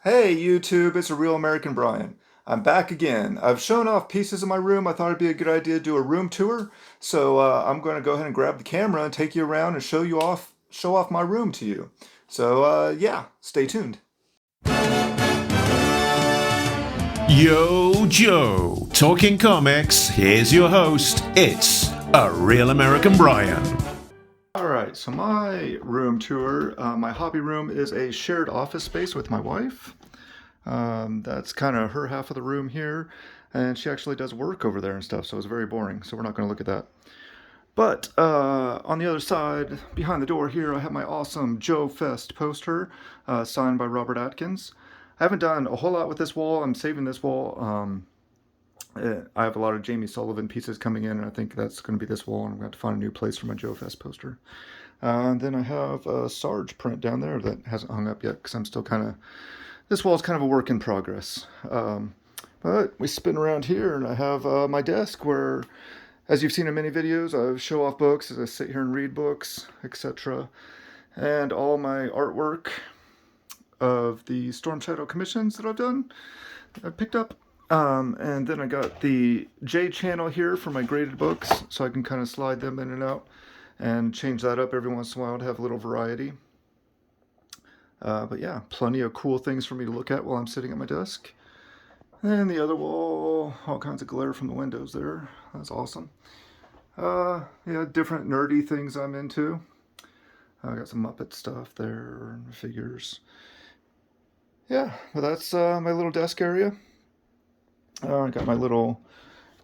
Hey YouTube, it's a real American Brian. I'm back again. I've shown off pieces of my room. I thought it'd be a good idea to do a room tour. So I'm going to go ahead and grab the camera and take you around and show off my room to you. So yeah, stay tuned. Yo, Joe. Talking comics, here's your host. It's a real American Brian. All right, so my room tour, my hobby room is a shared office space with my wife. That's kind of her half of the room here, and she actually does work over there and stuff, so it's very boring, so we're not going to look at that. But on the other side, behind the door here, I have my awesome Joe Fest poster signed by Robert Atkins. I haven't done a whole lot with this wall. I'm saving this wall. I have a lot of Jamie Sullivan pieces coming in, and I think that's going to be this wall, and I'm going to have to find a new place for my Joe Fest poster. And then I have a Sarge print down there that hasn't hung up yet because I'm still kind of... This wall is kind of a work in progress. But we spin around here, and I have my desk where, as you've seen in many videos, I show off books as I sit here and read books, etc. And all my artwork of the Storm Shadow commissions that I've done, I picked up. And then I got the J channel here for my graded books, so I can kind of slide them in and out and change that up every once in a while to have a little variety. But yeah, plenty of cool things for me to look at while I'm sitting at my desk. And the other wall, all kinds of glare from the windows there. That's awesome. Yeah, different nerdy things I'm into. I got some Muppet stuff there, figures. Yeah, well, that's my little desk area. I got my little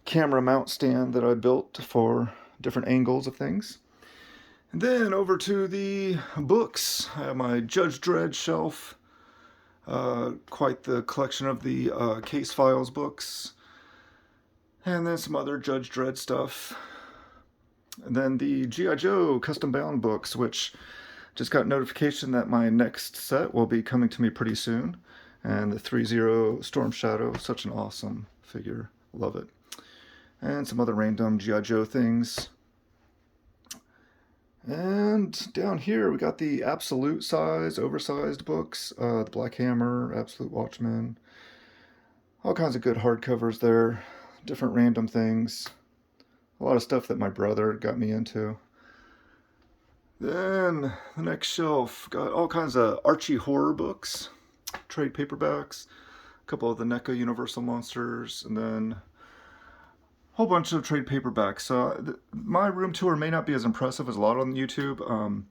camera mount stand that I built for different angles of things. And then over to the books. I have my Judge Dredd shelf. Quite the collection of the Case Files books. And then some other Judge Dredd stuff. And then the G.I. Joe custom bound books, which just got notification that my next set will be coming to me pretty soon. And the 3-0 Storm Shadow, such an awesome figure. Love it. And some other random G.I. Joe things. And down here we got the absolute size, oversized books. The Black Hammer, Absolute Watchmen. All kinds of good hardcovers there. Different random things. A lot of stuff that my brother got me into. Then the next shelf got all kinds of Archie horror books, trade paperbacks, a couple of the NECA Universal Monsters, and then a whole bunch of trade paperbacks. So my room tour may not be as impressive as a lot on YouTube.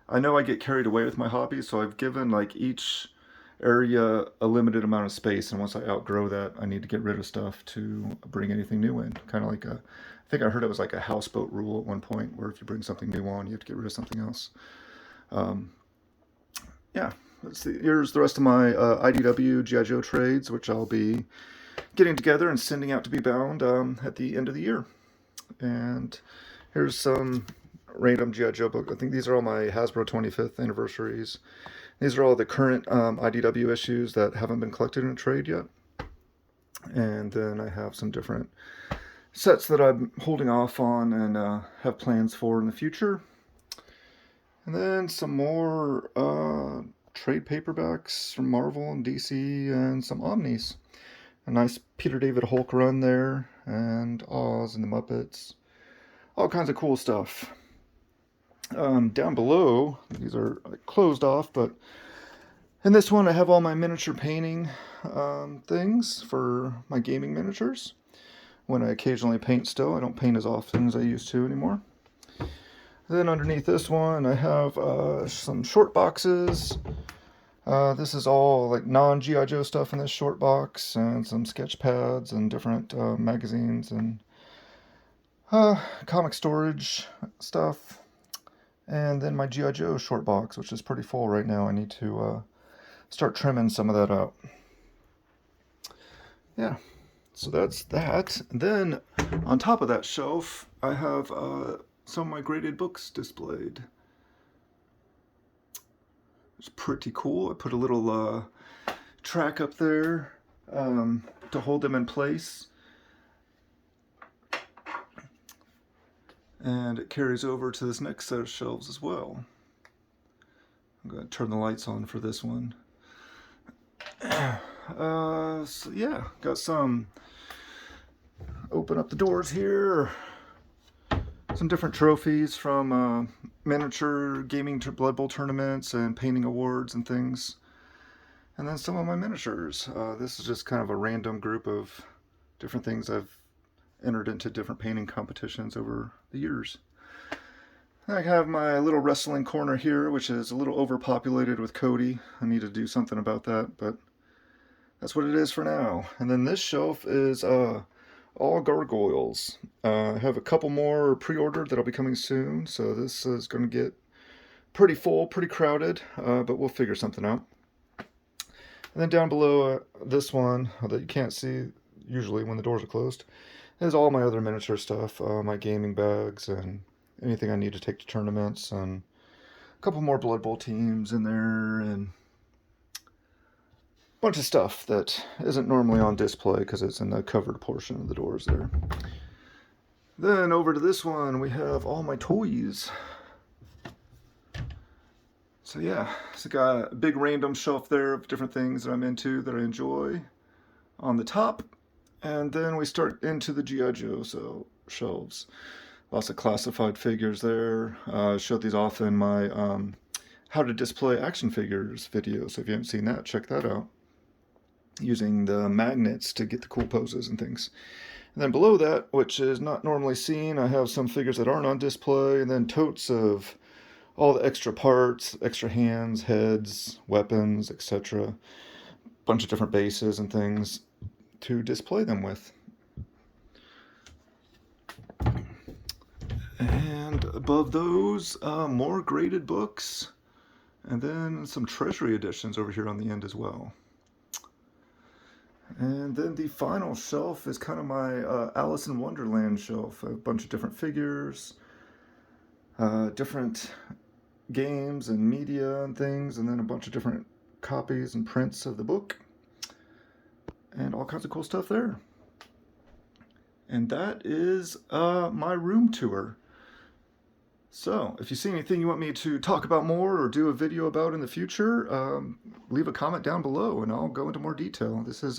I know I get carried away with my hobby, so I've given like each area a limited amount of space, and once I outgrow that, I need to get rid of stuff to bring anything new in. Kind of like I think I heard it was like a houseboat rule at one point, where if you bring something new on, you have to get rid of something else. Yeah, let's see. Here's the rest of my IDW G.I. Joe trades, which I'll be getting together and sending out to be bound at the end of the year. And here's some random G.I. Joe book. I think these are all my Hasbro 25th anniversaries. These are all the current IDW issues that haven't been collected in a trade yet. And then I have some different sets that I'm holding off on and have plans for in the future. And then some more trade paperbacks from Marvel and DC and some Omnis. A nice Peter David Hulk run there, and Oz and the Muppets. All kinds of cool stuff. Down below, these are closed off, but in this one I have all my miniature painting things for my gaming miniatures. When I occasionally paint still, I don't paint as often as I used to anymore. Then underneath this one I have some short boxes. This is all like non-G.I. Joe stuff in this short box, and some sketch pads and different magazines and comic storage stuff. And then my G.I. Joe short box, which is pretty full right now. I need to start trimming some of that out. Yeah, so that's that. And then on top of that shelf, I have some of my graded books displayed. It's pretty cool. I put a little track up there to hold them in place. And it carries over to this next set of shelves as well. I'm going to turn the lights on for this one. So yeah, got some. Open up the doors here. Some different trophies from miniature gaming Blood Bowl tournaments and painting awards and things. And then some of my miniatures. This is just kind of a random group of different things I've entered into different painting competitions over the years. I have my little wrestling corner here, which is a little overpopulated with Cody. I need to do something about that, but that's what it is for now. And then this shelf is all gargoyles. I have a couple more pre-ordered that'll be coming soon, so this is going to get pretty full, pretty crowded, but we'll figure something out. And then down below this one that you can't see usually when the doors are closed is all my other miniature stuff, my gaming bags and anything I need to take to tournaments, and a couple more Blood Bowl teams in there, and bunch of stuff that isn't normally on display because it's in the covered portion of the doors there. Then over to this one, we have all my toys. So yeah, it's got a big random shelf there of different things that I'm into that I enjoy on the top. And then we start into the gijoe shelves. Lots of classified figures there. I showed these off in my how to display action figures video. So if you haven't seen that, check that out. Using the magnets to get the cool poses and things. And then below that, which is not normally seen, I have some figures that aren't on display, and then totes of all the extra parts, extra hands, heads, weapons, etc. Bunch of different bases and things to display them with. And above those, more graded books, and then some treasury editions over here on the end as well. And then the final shelf is kind of my Alice in Wonderland shelf. A bunch of different figures, different games and media and things, and then a bunch of different copies and prints of the book, and all kinds of cool stuff there. And that is my room tour. So, if you see anything you want me to talk about more or do a video about in the future, leave a comment down below and I'll go into more detail. This is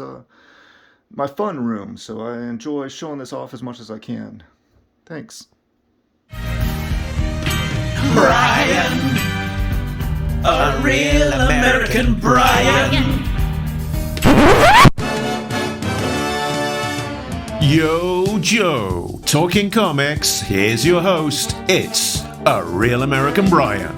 my fun room, so I enjoy showing this off as much as I can. Thanks. Brian, a real American Brian. Yo, Joe. Talking comics, here's your host. It's a real American Brian.